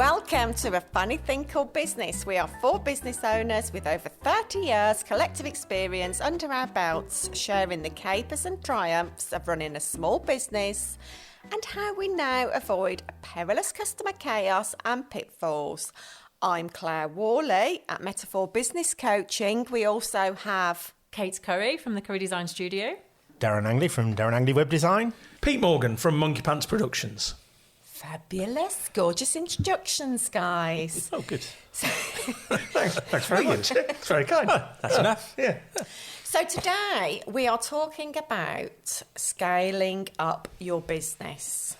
Welcome to A Funny Thing Called Business. We are 4 business owners with over 30 years collective experience under our belts, sharing the capers and triumphs of running a small business and how we now avoid perilous customer chaos and pitfalls. I'm Claire Worley at Metaphor Business Coaching. We also have Kate Curry from the Curry Design Studio. Darren Angley from Darren Angley Web Design. Pete Morgan from Monkey Pants Productions. fabulous, gorgeous introductions, guys. Oh, good. Thanks very much. It's very kind. That's enough. Yeah. So today we are talking about scaling up your business.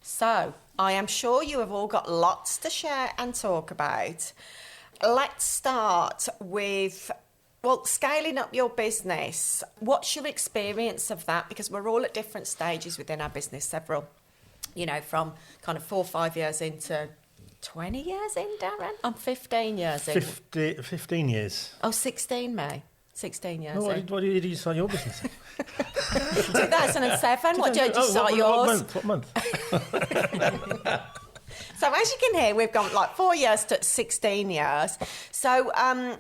So I am sure you have all got lots to share and talk about. Let's start with, scaling up your business. What's your experience of that? Because we're all at different stages within our business, several, from kind of 4 or 5 years into 20 years in, Darren? I'm 15 years in. 15 years. Oh, 16, May. 16 years in. What did you start your business in? 2007. What did you start yours? What month? So as you can hear, we've gone like 4 years to 16 years. So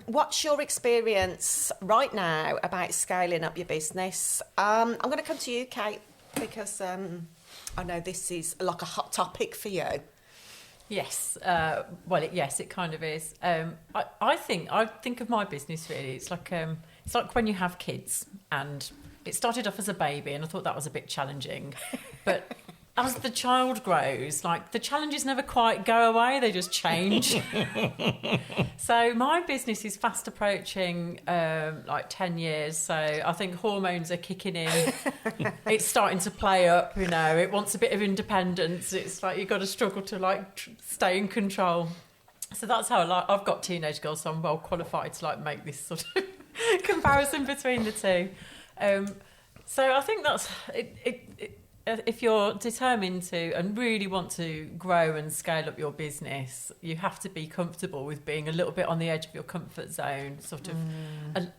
what's your experience right now about scaling up your business? I'm going to come to you, Kate, because I know this is like a hot topic for you. Yes, it kind of is. I think of my business really. It's like when you have kids, and it started off as a baby, and I thought that was a bit challenging, but as the child grows, like the challenges never quite go away; they just change. So my business is fast approaching 10 years. So I think hormones are kicking in. It's starting to play up. It wants a bit of independence. It's like you've got to struggle to stay in control. So that's how I've got teenage girls, so I'm well qualified to make this sort of comparison between the two. So I think that's it. If you're determined to and really want to grow and scale up your business, you have to be comfortable with being a little bit on the edge of your comfort zone, sort of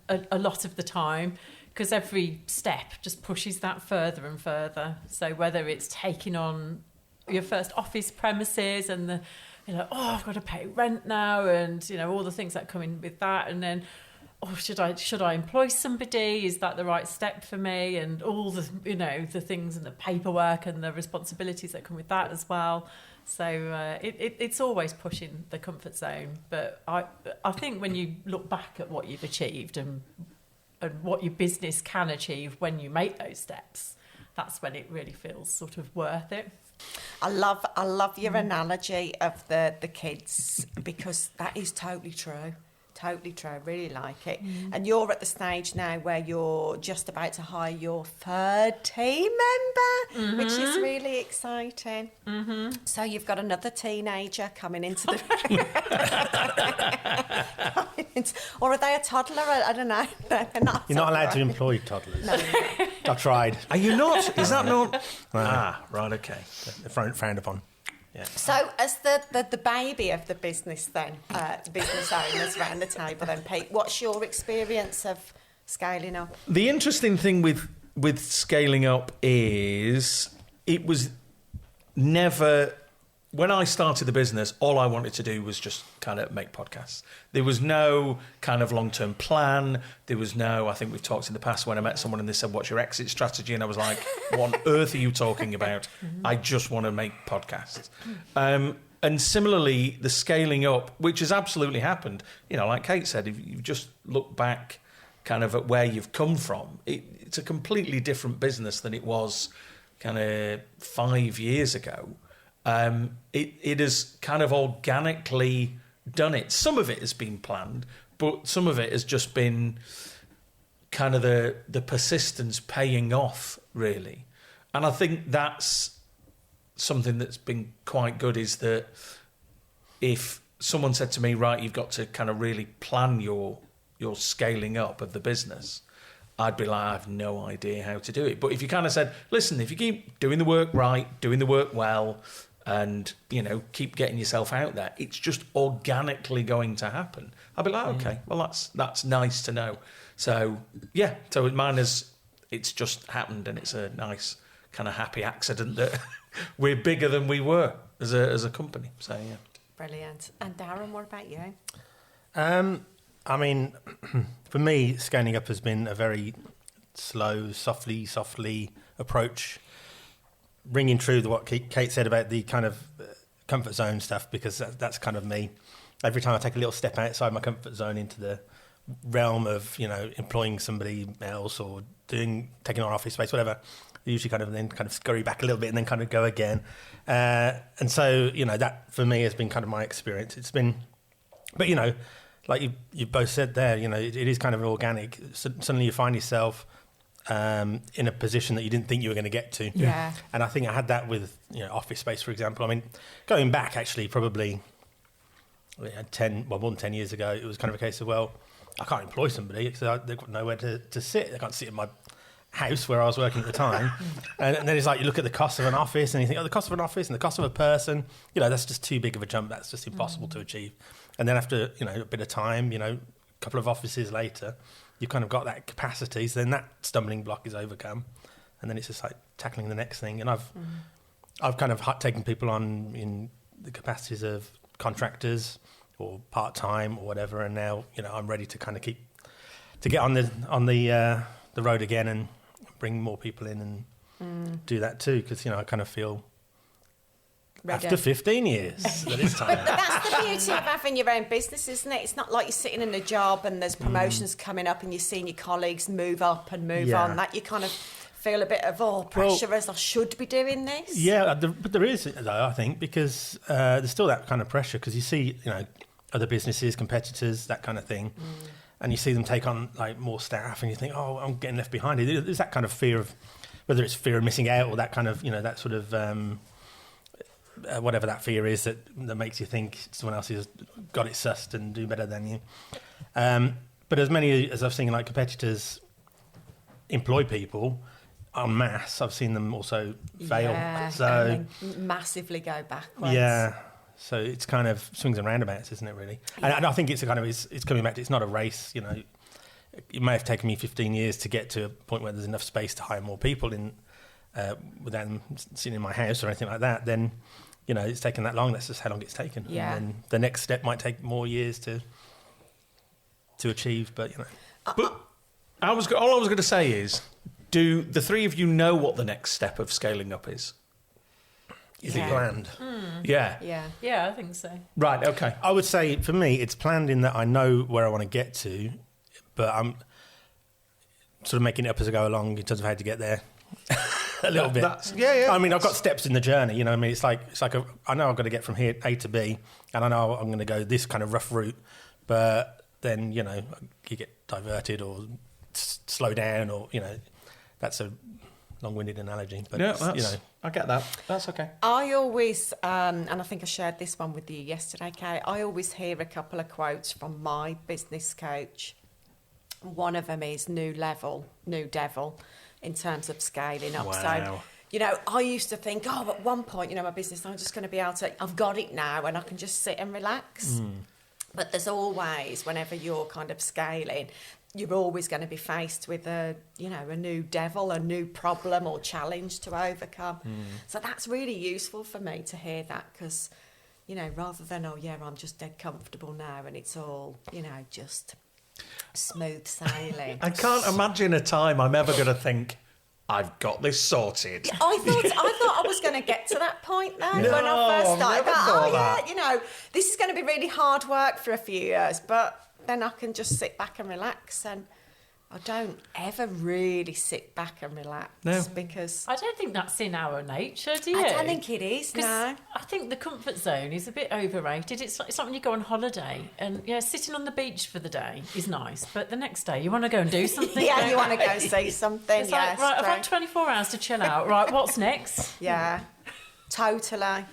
a lot of the time, because every step just pushes that further and further. So whether it's taking on your first office premises and I've got to pay rent now, and all the things that come in with that, and then should I employ somebody? Is that the right step for me? And all the the things and the paperwork and the responsibilities that come with that as well. So it's always pushing the comfort zone. But I think when you look back at what you've achieved and what your business can achieve when you make those steps, that's when it really feels sort of worth it. I love your analogy of the kids, because that is totally true. Totally true. I really like it. And you're at the stage now where you're just about to hire your 3rd team member, which is really exciting. So you've got another teenager coming into the... or are they a toddler? I don't know. They're not. You're not allowed to employ toddlers. No. I tried. Are you not? Is that not? Right, okay. They're frowned upon. Yeah. So as the baby of the business then, the business owners around the table then, Pete, what's your experience of scaling up? The interesting thing with scaling up is it was never... When I started the business, all I wanted to do was just kind of make podcasts. There was no kind of long-term plan. There was no... I think we've talked in the past when I met someone and they said, what's your exit strategy? And I was like, what on earth are you talking about? I just want to make podcasts. And similarly, the scaling up, which has absolutely happened, like Kate said, if you just look back kind of at where you've come from, it's a completely different business than it was kind of 5 years ago. It has kind of organically done it. Some of it has been planned, but some of it has just been kind of the persistence paying off, really. And I think that's something that's been quite good, is that if someone said to me, right, you've got to kind of really plan your scaling up of the business, I'd be like, I have no idea how to do it. But if you kind of said, listen, if you keep doing the work right, doing the work well, and, keep getting yourself out there, it's just organically going to happen. I'll be like, okay, well, that's nice to know. So, yeah, so mine it's just happened, and it's a nice kind of happy accident that we're bigger than we were as a company. So, yeah. Brilliant. And Darren, what about you? I mean, for me, scaling up has been a very slow, softly approach, ringing true to what Kate said about the kind of comfort zone stuff, because that's kind of me. Every time I take a little step outside my comfort zone into the realm of, employing somebody else or taking on office space, whatever, I usually kind of scurry back a little bit and then kind of go again. And so, that for me has been kind of my experience. It's been, but, like you both said there, it is kind of organic. Suddenly you find yourself in a position that you didn't think you were going to get to. Yeah. And I think I had that with, office space, for example. I mean, going back actually probably more than 10 years ago, it was kind of a case of, well, I can't employ somebody because they've got nowhere to sit. They can't sit in my house where I was working at the time. and then it's like you look at the cost of an office and you think, the cost of an office and the cost of a person, that's just too big of a jump. That's just impossible to achieve. And then after, a bit of time, a couple of offices later, you've kind of got that capacity. So then that stumbling block is overcome. And then it's just like tackling the next thing. And I've kind of taken people on in the capacities of contractors or part-time or whatever. And now, I'm ready to kind of get on the road again and bring more people in and do that too. Because, I kind of feel Ready. after 15 years that it's time. But that's the beauty of having your own business, isn't it? It's not like you're sitting in a job and there's promotions coming up and you're seeing your colleagues move up and move on. That you kind of feel a bit of pressure as I should be doing this. Yeah, but there is, though, I think, because there's still that kind of pressure because you see, other businesses, competitors, that kind of thing. And you see them take on like more staff and you think, oh, I'm getting left behind. There's that kind of fear of, whether it's fear of missing out or that kind of, that sort of, whatever that fear is that makes you think someone else has got it sussed and do better than you. But as many as I've seen like competitors employ people en masse, I've seen them also fail. Yeah, So and then massively go backwards. yeah. So it's kind of swings and roundabouts, isn't it, really? And I think it's coming back to, it's not a race, It may have taken me 15 years to get to a point where there's enough space to hire more people in without them sitting in my house or anything like that. Then, it's taken that long. That's just how long it's taken. Yeah. And then the next step might take more years to achieve, but, But all I was going to say is, do the three of you know what the next step of scaling up is? Is Yeah. it planned? Yeah. Yeah. Yeah, I think so. Right, okay. I would say, for me, it's planned in that I know where I want to get to, but I'm sort of making it up as I go along in terms of how to get there. A little bit. Yeah. I mean, I've got steps in the journey, I mean, it's like I know I've got to get from here A to B, and I know I'm going to go this kind of rough route, but then, you get diverted or slow down or, that's a long-winded analogy. But, I get that. That's okay. I always, and I think I shared this one with you yesterday, Kate, I always hear a couple of quotes from my business coach. One of them is new devil in terms of scaling up. Wow. So, I used to think, at one point, my business, I'm just going to be able to, I've got it now and I can just sit and relax. But there's always, whenever you're kind of scaling, you're always going to be faced with a new devil, a new problem or challenge to overcome. So that's really useful for me to hear that because, rather than, I'm just dead comfortable now and it's all, just smooth sailing. I can't imagine a time I'm ever going to think, I've got this sorted. I thought I was going to get to that point though No, when I first I've started. never thought that. Yeah, this is going to be really hard work for a few years, but then I can just sit back and relax. And I don't ever really sit back and relax because I don't think that's in our nature, do you? I don't think it is. 'Cause No. I think the comfort zone is a bit overrated. It's like when you go on holiday and sitting on the beach for the day is nice, but the next day you want to go and do something. Yeah, don't you want to go see something. It's like, right, I've had 24 hours to chill out. Right, what's next? Yeah, totally.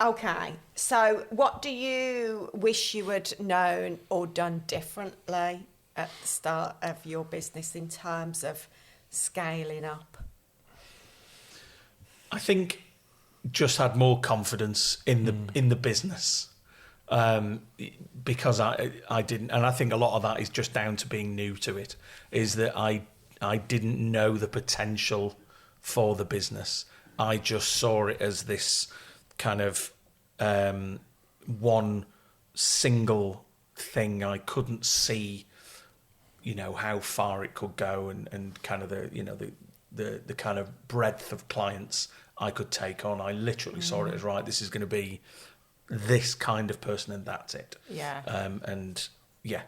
Okay, so what do you wish you had known or done differently at the start of your business in terms of scaling up? I think just had more confidence in the business because I didn't, and I think a lot of that is just down to being new to it. Is that I didn't know the potential for the business. I just saw it as this kind of one single thing. I couldn't see, how far it could go and kind of the kind of breadth of clients I could take on. I literally saw it as, right, this is going to be this kind of person and that's it. Yeah.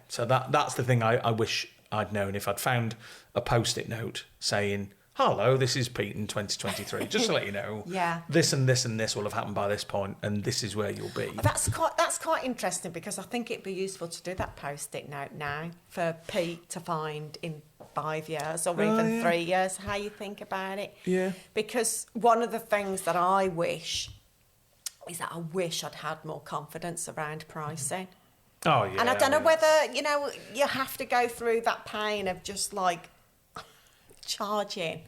So that's the thing I wish I'd known. If I'd found a post-it note saying, hello, this is Pete in 2023, just to let you know, Yeah. this and this and this will have happened by this point, and this is where you'll be. That's quite interesting, because I think it'd be useful to do that post-it note now for Pete to find in 5 years or even 3 years, how you think about it. Yeah. Because one of the things that I wish is that I wish I'd had more confidence around pricing. Oh, yeah. And I don't know whether, you have to go through that pain of just like charging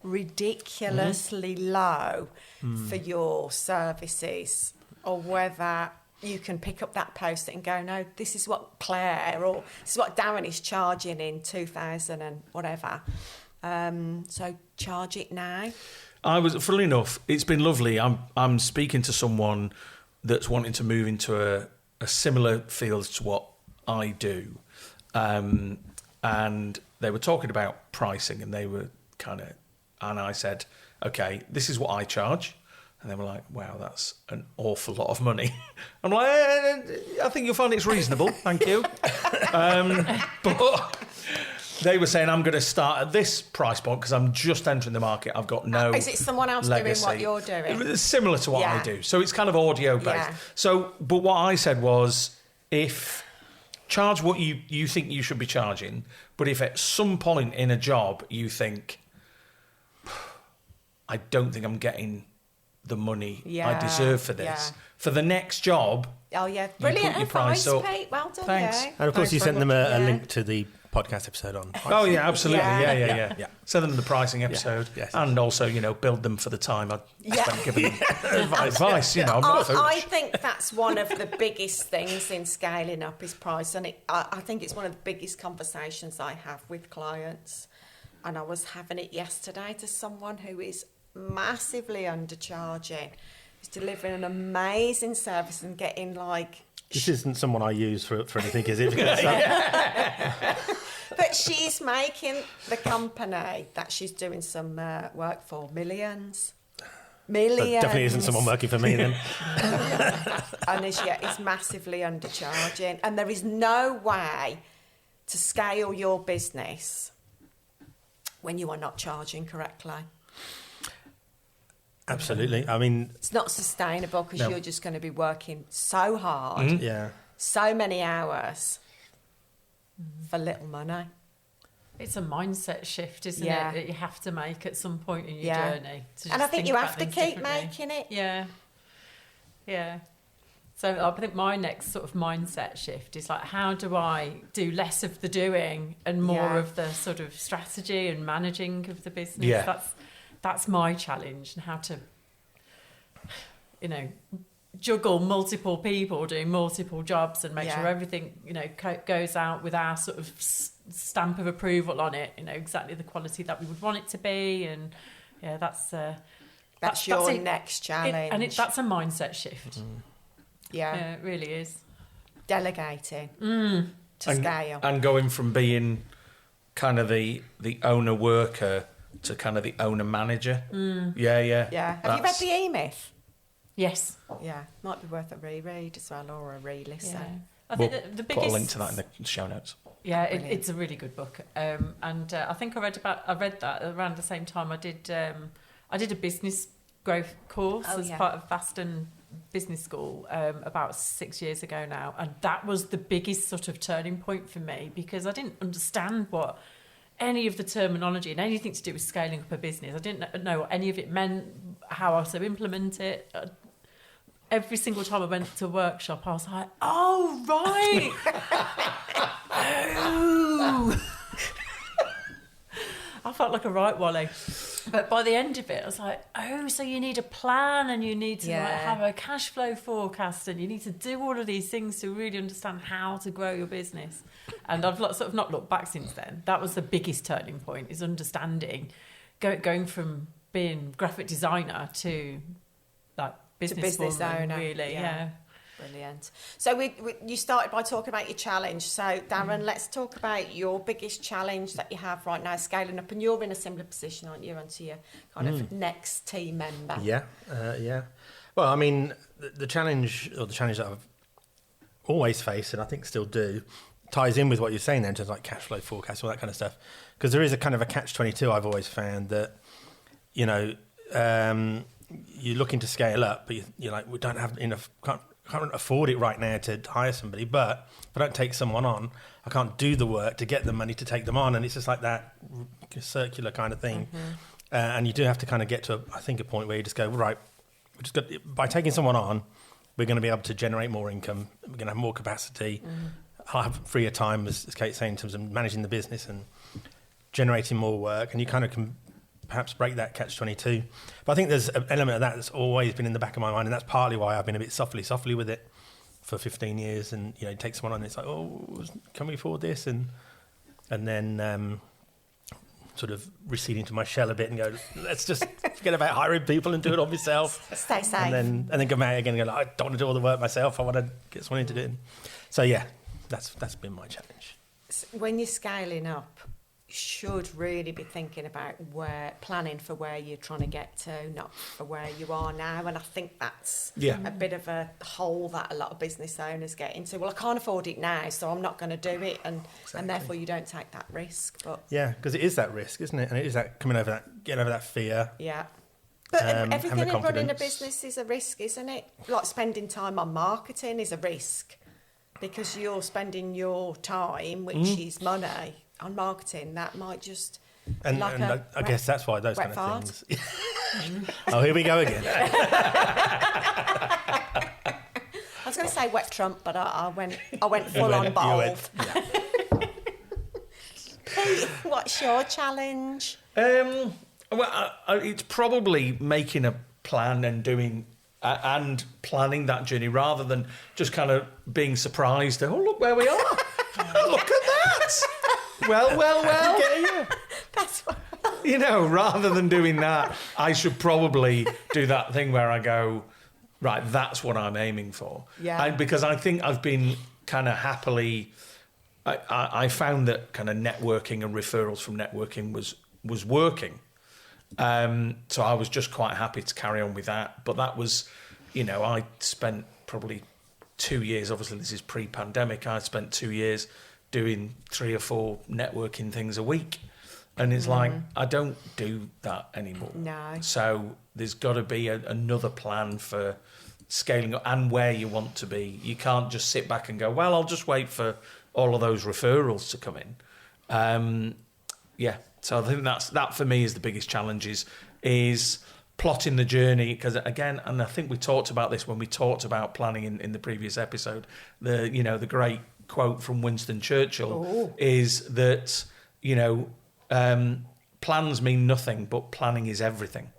ridiculously low for your services, or whether you can pick up that post-it and go, no, this is what Claire or this is what Darren is charging in 2000 and whatever. So charge it now. Funnily enough, it's been lovely. I'm speaking to someone that's wanting to move into a similar field to what I do. And they were talking about pricing, and they were and I said, okay, this is what I charge. And they were like, wow, that's an awful lot of money. I'm like, I think you'll find it's reasonable, thank you. But they were saying, I'm going to start at this price point because I'm just entering the market. I've got no Is it someone else legacy. doing what you're doing? It's similar to what I do. So it's kind of audio based. Yeah. So, but what I said was, if charge what you think you should be charging, but if at some point in a job you think, I don't think I'm getting the money I deserve for this, for the next job. Oh, yeah. put Brilliant your price advice, up. Pete. Well done, Thanks. you. And of course, Thanks you very sent them much. a Yeah. link to the podcast episode on. Oh yeah, absolutely. Yeah. Yeah. Send them the pricing episode, Yes. and also build them for the time I Yeah. spent giving them advice. I'm not a I coach. think that's one of the biggest things in scaling up is price, and I think it's one of the biggest conversations I have with clients. And I was having it yesterday to someone who is massively undercharging, who's delivering an amazing service and getting like. This isn't someone I use for anything, is it? Because But she's making the company that she's doing some work for millions. that definitely isn't someone working for me then. And is massively undercharging. And there is no way to scale your business when you are not charging correctly. Absolutely. I mean, It's not sustainable, because No. you're just going to be working so hard, yeah. so many hours for little money. It's a mindset shift, isn't Yeah. it, that you have to make at some point in your Yeah. journey. To And I just think you about have to things keep differently. making it. Yeah. So I think my next sort of mindset shift is like, how do I do less of the doing and more Yeah. of the sort of strategy and managing of the business? Yeah. That's my challenge, and how to, juggle multiple people doing multiple jobs and make Yeah. sure everything, goes out with our sort of stamp of approval on it, exactly the quality that we would want it to be. And yeah, that's Your it. next challenge. And that's a mindset shift. Yeah. Yeah, it really is. Delegating to scale. and going from being kind of the owner worker to kind of the owner manager. Yeah. Yeah. Have you read The E-Myth? Yes. Yeah. Might be worth a reread as well, or a re-listen. Yeah. I We'll think the put biggest a link to that in the show notes. Yeah, Brilliant. it's a really good book, and I think I read that around the same time I did a business growth course Oh, as yeah. part of Baston Business School about 6 years ago now, and that was the biggest sort of turning point for me, because I didn't understand what any of the terminology and anything to do with scaling up a business. I didn't know what any of it meant, how I was to implement it. Every single time I went to a workshop, I was like, oh, right. Oh. I felt like a right Wally. But by the end of it, I was like, oh, so you need a plan, and you need to Yeah. have a cash flow forecast, and you need to do all of these things to really understand how to grow your business. And I've sort of not looked back since then. That was the biggest turning point, is understanding, going from being graphic designer to like business business woman, owner, really. yeah. Yeah. Brilliant. So you started by talking about your challenge. So Darren, let's talk about your biggest challenge that you have right now, scaling up. And you're in a similar position, aren't you, onto your kind of next team member? Yeah. Well, I mean, the challenge that I've always faced, and I think still do, ties in with what you're saying there in terms of like cash flow forecast, all that kind of stuff. Because there is a kind of a catch-22 I've always found that, you know, you're looking to scale up, but you're like, we don't have enough, can't afford it right now to hire somebody. But if I don't take someone on, I can't do the work to get the money to take them on. And it's just like that circular kind of thing. And you do have to kind of get to, I think, a point where you just go, right, we just got, by taking someone on, we're going to be able to generate more income. We're going to have more capacity. I'll have freer time, as Kate's saying, in terms of managing the business and generating more work. And you kind of can perhaps break that catch-22. But I think there's an element of that that's always been in the back of my mind, and that's partly why I've been a bit softly with it for 15 years. And, you know, you take someone on and it's like, oh, can we afford this? And then sort of recede into my shell a bit and go, let's just forget about hiring people and do it all myself. Stay safe. And then come out again and go, I don't want to do all the work myself. I want to get someone in to do it. So, yeah, that's been my challenge. When you're scaling up, you should really be thinking about planning for where you're trying to get to, not for where you are now. And I think that's a bit of a hole that a lot of business owners get into. Well, I can't afford it now, so I'm not going to do it, and therefore you don't take that risk. But yeah, because it is that risk, isn't it? And it is that getting over that fear. Yeah. But everything in running a confidence. business is a risk, isn't it? Like spending time on marketing is a risk, because you're spending your time, which is money, on marketing. That might just and I guess that's why those kind of things. Oh, here we go again. I was going to say wet Trump, but I went full on bold. Pete, what's your challenge? Well, it's probably making a plan and doing and planning that journey rather than just kind of being surprised. Oh, look where we are! Look at that! Well. That's what. You know, rather than doing that, I should probably do that thing where I go, right, that's what I'm aiming for. Yeah. Because I think I've been kind of happily. I found that kind of networking and referrals from networking was working. So I was just quite happy to carry on with that. But that was, you know, I spent probably 2 years, obviously this is pre-pandemic, I spent 2 years doing 3 or 4 networking things a week. And it's like, I don't do that anymore. No. So there's got to be another plan for scaling up and where you want to be. You can't just sit back and go, well, I'll just wait for all of those referrals to come in. So I think that for me is the biggest challenge is plotting the journey. Because again, and I think we talked about this when we talked about planning in the previous episode, the great quote from Winston Churchill is that, plans mean nothing, but planning is everything.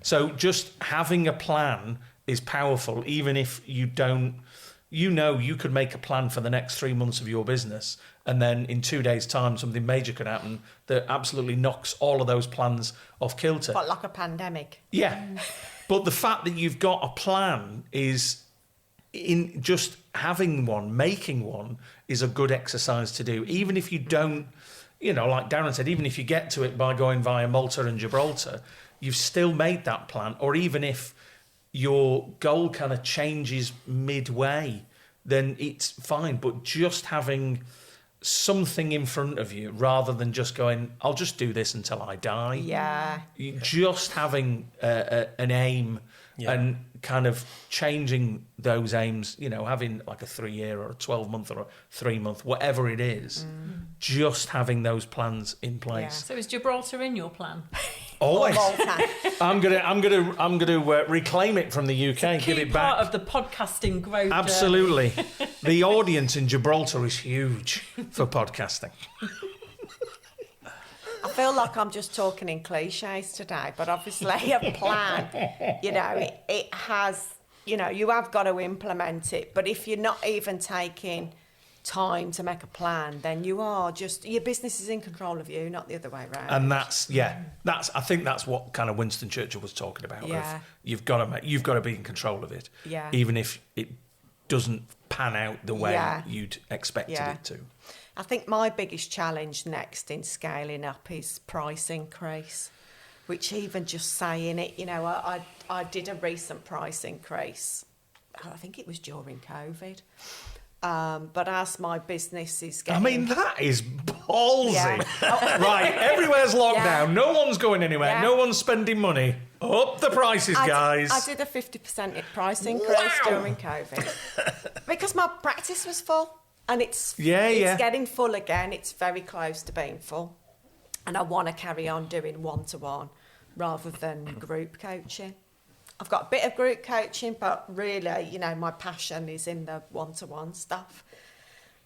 So just having a plan is powerful, even if you don't, you could make a plan for the next 3 months of your business, and then in 2 days' time, something major could happen that absolutely knocks all of those plans off kilter. But like a pandemic. Yeah. But the fact that you've got a plan is, in just having one, making one, is a good exercise to do. Even if you don't, like Darren said, even if you get to it by going via Malta and Gibraltar, you've still made that plan. Or even if your goal kind of changes midway, then it's fine. But just having something in front of you rather than just going, I'll just do this until I die. Yeah. Just having an aim and kind of changing those aims, having like a 3 year or a 12-month or a 3 month, whatever it is, just having those plans in place. Yeah. So is Gibraltar in your plan? Always. I'm gonna reclaim it from the UK and give it back. Part of the podcasting growth. Absolutely. The audience in Gibraltar is huge for podcasting. I feel like I'm just talking in cliches today, but obviously a plan, it has, you have got to implement it. But if you're not even taking time to make a plan, then you are just, your business is in control of you, not the other way around. And I think that's what kind of Winston Churchill was talking about. Yeah. You've got to be in control of it. Yeah. Even if it doesn't pan out the way Yeah. you'd expected Yeah. it to. I think my biggest challenge next in scaling up is price increase, which even just saying it, you know, I did a recent price increase. I think it was during COVID. But as my business is I getting... mean, that is ballsy. Yeah. Right, everywhere's locked Yeah. down. No one's going anywhere. Yeah. No one's spending money. Up the prices, guys. I did a 50% price increase during COVID because my practice was full, and it's getting full again. It's very close to being full, and I want to carry on doing one-to-one rather than group coaching. I've got a bit of group coaching, but really, you know, my passion is in the one-to-one stuff.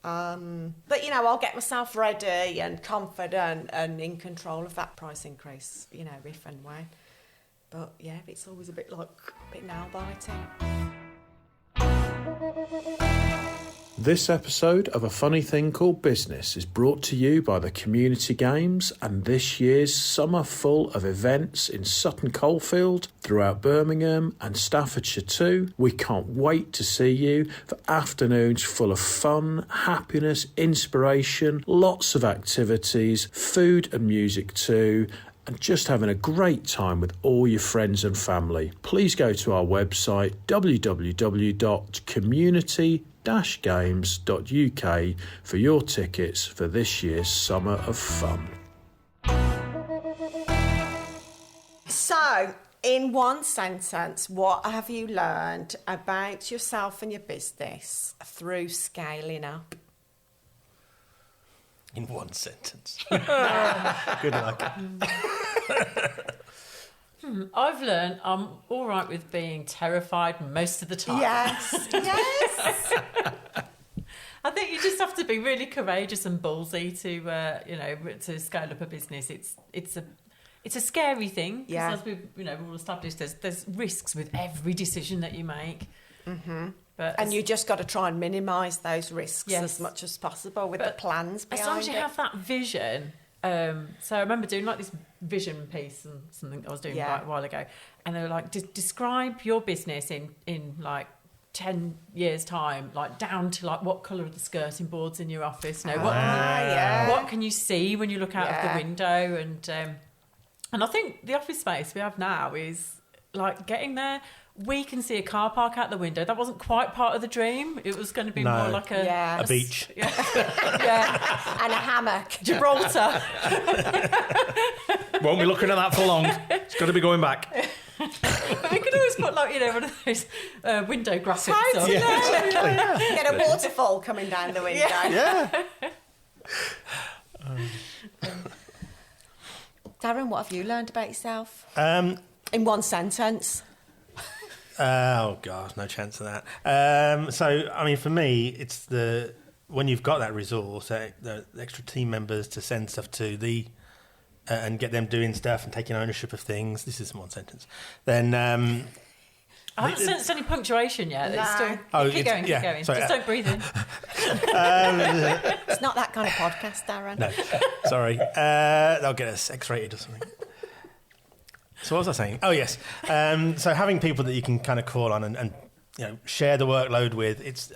But, you know, I'll get myself ready and confident and in control of that price increase, you know, if and when. But, yeah, it's always a bit nail-biting. This episode of A Funny Thing Called Business is brought to you by the Community Games and this year's summer full of events in Sutton Coldfield, throughout Birmingham and Staffordshire too. We can't wait to see you for afternoons full of fun, happiness, inspiration, lots of activities, food and music too, and just having a great time with all your friends and family. Please go to our website www.community-games.uk for your tickets for this year's Summer of Fun. So, in one sentence, what have you learned about yourself and your business through scaling up? In one sentence. Good luck. I've learned I'm all right with being terrified most of the time. Yes, yes. I think you just have to be really courageous and ballsy to scale up a business. It's a scary thing. 'Cause Yeah. as we've all established, there's risks with every decision that you make. Mm-hmm. And you just got to try and minimise those risks Yes. as much as possible with the plans behind as long as you it. have that vision. So I remember doing like this vision piece and something I was doing Yeah. quite a while ago, and they were like, describe your business in like 10 years time, like down to like what colour are the skirting boards in your office, what can you see when you look out of the window, and I think the office space we have now is like getting there. We can see a car park out the window. That wasn't quite part of the dream. It was going to be more like Yeah. A beach. Yeah. And a hammock. Gibraltar. Won't be looking at that for long. It's got to be going back. But we could always put like one of those window graphics on. Get a waterfall coming down the window. Yeah. Darren, what have you learned about yourself? Um, In one sentence. Oh God, no chance of that. So, I mean, for me, it's when you've got that resource, the extra team members to send stuff to and get them doing stuff and taking ownership of things. This is one sentence. Then I haven't sensed any punctuation yet. It's still, keep going. Sorry, Just don't breathe in. It's not that kind of podcast, Darren. no, sorry, they'll get us X-rated or something. So what was I saying? Oh yes. So having people that you can kind of call on and share the workload with, it's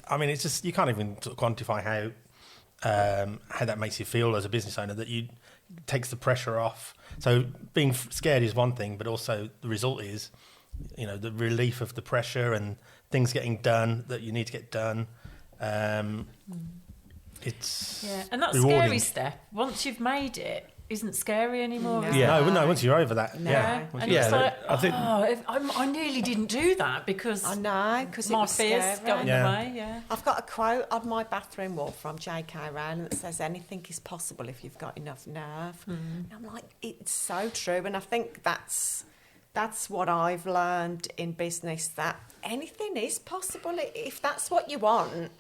just you can't even sort of quantify how that makes you feel as a business owner. That takes the pressure off. So being scared is one thing, but also the result is, the relief of the pressure and things getting done that you need to get done. It's And that rewarding. scary step, once you've made it, isn't scary anymore. No. Is it? Yeah. No, once you're over that, No. yeah. And Yeah, it's like, I think- I nearly didn't do that because I know, because it my was fears scary. got in Yeah. the way. Yeah. I've got a quote on my bathroom wall from J.K. Rowling that says anything is possible if you've got enough nerve. And I'm like, it's so true. And I think that's what I've learned in business, that anything is possible. If that's what you want,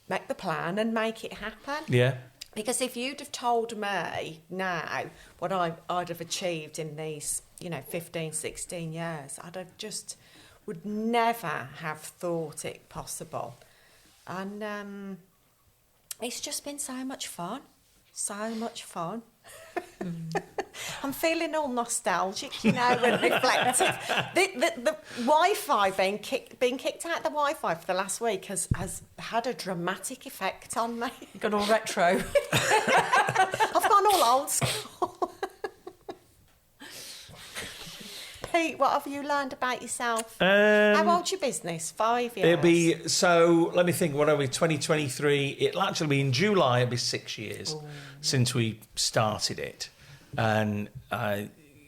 make the plan and make it happen. Yeah. Because if you'd have told me now what I'd have achieved in these, 15, 16 years, would never have thought it possible. And it's just been so much fun. So much fun. I'm feeling all nostalgic, you know, and reflective. The Wi-Fi being kicked out of the Wi-Fi for the last week has had a dramatic effect on me. Got all retro. I've gone all old school. Pete, what have you learned about yourself? How old's your business? 5 years? It'll be, so let me think, what are we, 2023? It'll actually be in July, it'll be 6 years since we started it. And,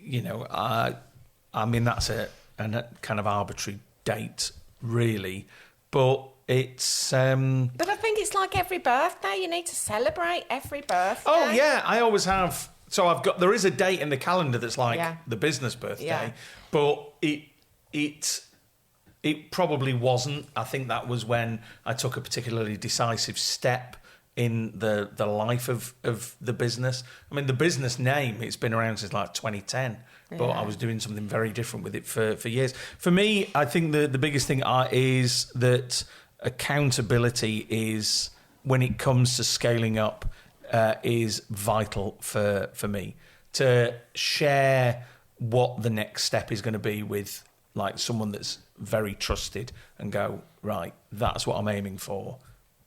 you know, I mean, that's a kind of arbitrary date, really. But it's... But I think it's like every birthday. You need to celebrate every birthday. Oh, yeah, I always have. So there is a date in the calendar that's like the business birthday, but it probably wasn't. I think that was when I took a particularly decisive step in the life of the business. I mean, the business name, it's been around since like 2010, but I was doing something very different with it for years. For me, I think the biggest thing is that accountability is, when it comes to scaling up, is vital for me, to share what the next step is going to be with like someone that's very trusted and go, right, that's what I'm aiming for.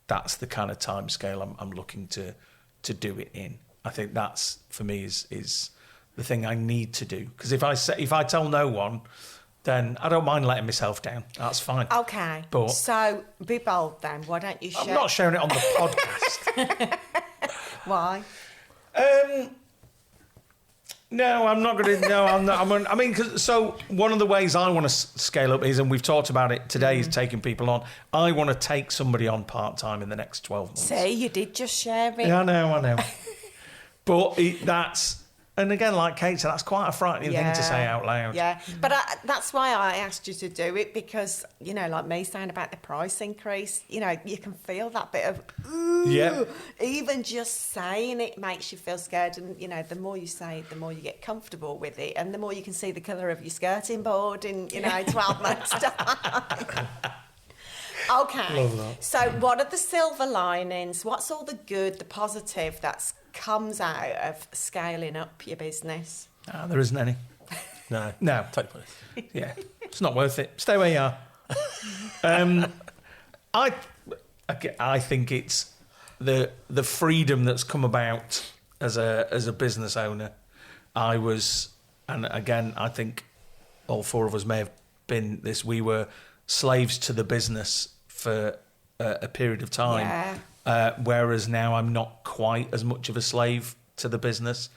That's the kind of time scale I'm looking to do it in. I think that's, for me, is the thing I need to do. Because if I tell no one, then I don't mind letting myself down. That's fine. Okay. But so be bold then. Why don't you share? I'm not sharing it on the podcast. Why? No, I'm not going to. No, I'm not. I mean, so one of the ways I want to scale up is, and we've talked about it today, is taking people on. I want to take somebody on part-time in the next 12 months. See, you did just share it. Yeah, I know. But that's... And again, like Kate said, that's quite a frightening thing to say out loud. Yeah, but that's why I asked you to do it, because, you know, like me saying about the price increase, you know, you can feel that bit of, ooh, even just saying it makes you feel scared. And, you know, the more you say it, the more you get comfortable with it, and the more you can see the colour of your skirting board in, you know, 12 months' time. Okay. Love that. So what are the silver linings? What's all the good, the positive that's comes out of scaling up your business? There isn't any. No. Totally. Yeah, it's not worth it. Stay where you are. I think it's the freedom that's come about as a business owner. And again, I think all four of us may have been this. We were slaves to the business for a period of time. Yeah. Whereas now I'm not quite as much of a slave to the business,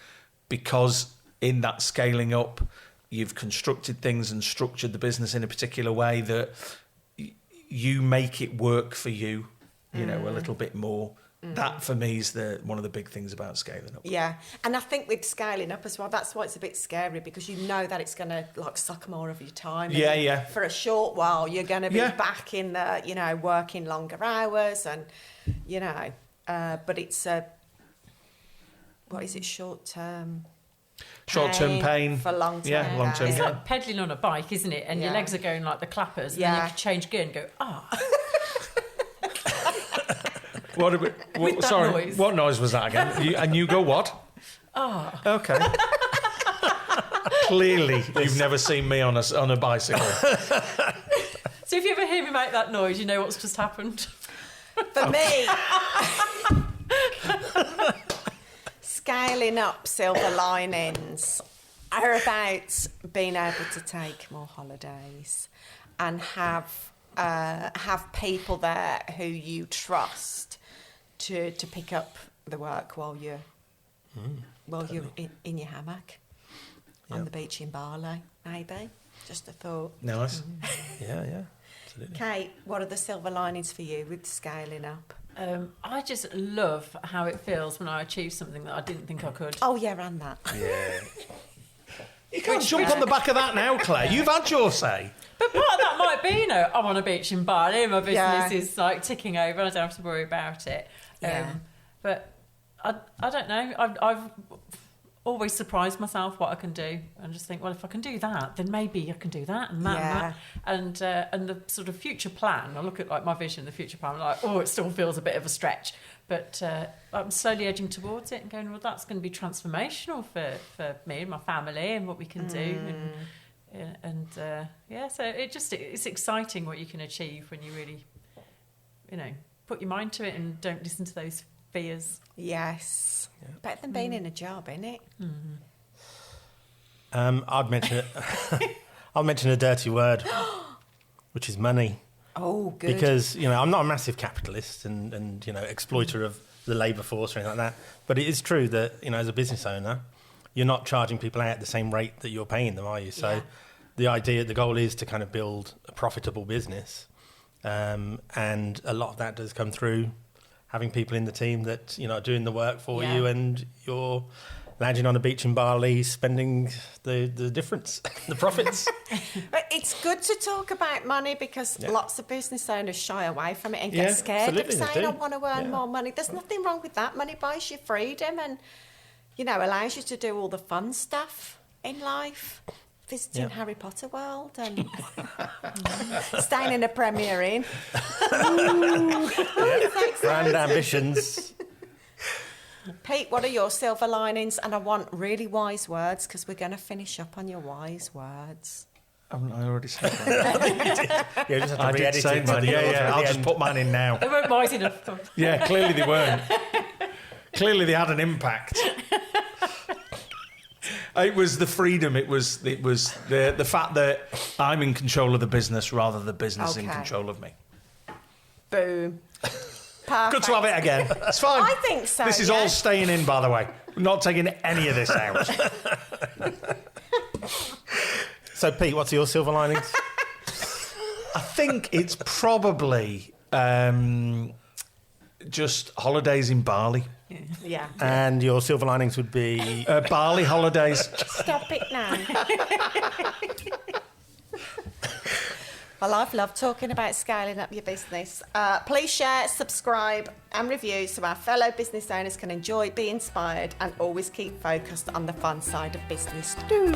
because in that scaling up, you've constructed things and structured the business in a particular way that you make it work for you, you know, a little bit more. That for me is one of the big things about scaling up. Yeah, and I think with scaling up as well, that's why it's a bit scary, because you know that it's going to like suck more of your time. Yeah. For a short while, you're going to be back in the, you know, working longer hours, and you know, but it's what is it? Short term pain for long term. Yeah, long term. It's like pedaling on a bike, isn't it? And your legs are going like the clappers, and then you can change gear and go, Sorry, noise. what noise was that again? And you go what? Okay. Clearly, you've never seen me on a bicycle. So if you ever hear me make that noise, you know what's just happened. For me, scaling up silver linings are about being able to take more holidays and have people there who you trust to pick up the work while you're in your hammock on the beach in Bali, maybe. Just a thought. Nice. Yeah. Absolutely. Kate, what are the silver linings for you with scaling up? I just love how it feels when I achieve something that I didn't think I could. Oh yeah, and that. Yeah. You can't jump on the back of that now, Claire. You've had your say. But part of that might be, you know, I'm on a beach in Bali, my business is like ticking over, and I don't have to worry about it. But I don't know. I've always surprised myself what I can do, and just think, well, if I can do that, then maybe I can do that and that and that. And the sort of future plan, I look at like my vision, the future plan, I'm like, oh, it still feels a bit of a stretch. But I'm slowly edging towards it and going, well, that's going to be transformational for me and my family and what we can do. So it's exciting what you can achieve when you really, put your mind to it and don't listen to those fears. Yes. Yeah. Better than being in a job, isn't it? I'd mention I'll mention a dirty word, which is money. Oh, good. Because, I'm not a massive capitalist and exploiter of the labour force or anything like that. But it is true that, as a business owner, you're not charging people out at the same rate that you're paying them, are you? So the goal is to kind of build a profitable business. And a lot of that does come through having people in the team that, are doing the work for you, and you're landing on a beach in Bali, spending the difference, the profits. But it's good to talk about money because lots of business owners shy away from it and get scared of saying, I want to earn more money. There's nothing wrong with that. Money buys you freedom and, allows you to do all the fun stuff in life. Visiting Harry Potter World and staying in a Premier Inn. Grand ambitions. Pete, what are your silver linings? And I want really wise words because we're going to finish up on your wise words. Haven't I already said that? Just have to I did say mine. Yeah. I'll just put mine in now. They weren't wise enough. Yeah, clearly they weren't. Clearly they had an impact. It was the freedom. It was the fact that I'm in control of the business rather than the business in control of me. Boom. Perfect. Good to have it again. It's fine. I think so. This is all staying in, by the way. We're not taking any of this out. So, Pete, what's your silver linings? I think it's probably just holidays in Bali. Yeah. And your silver linings would be... Bali holidays. Stop it now. Well, I've loved talking about scaling up your business. Please share, subscribe and review so our fellow business owners can enjoy, be inspired and always keep focused on the fun side of business too.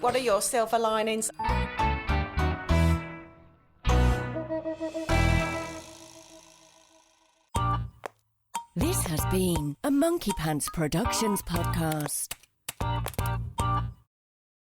What are your silver linings? This has been a Monkey Pants Productions podcast.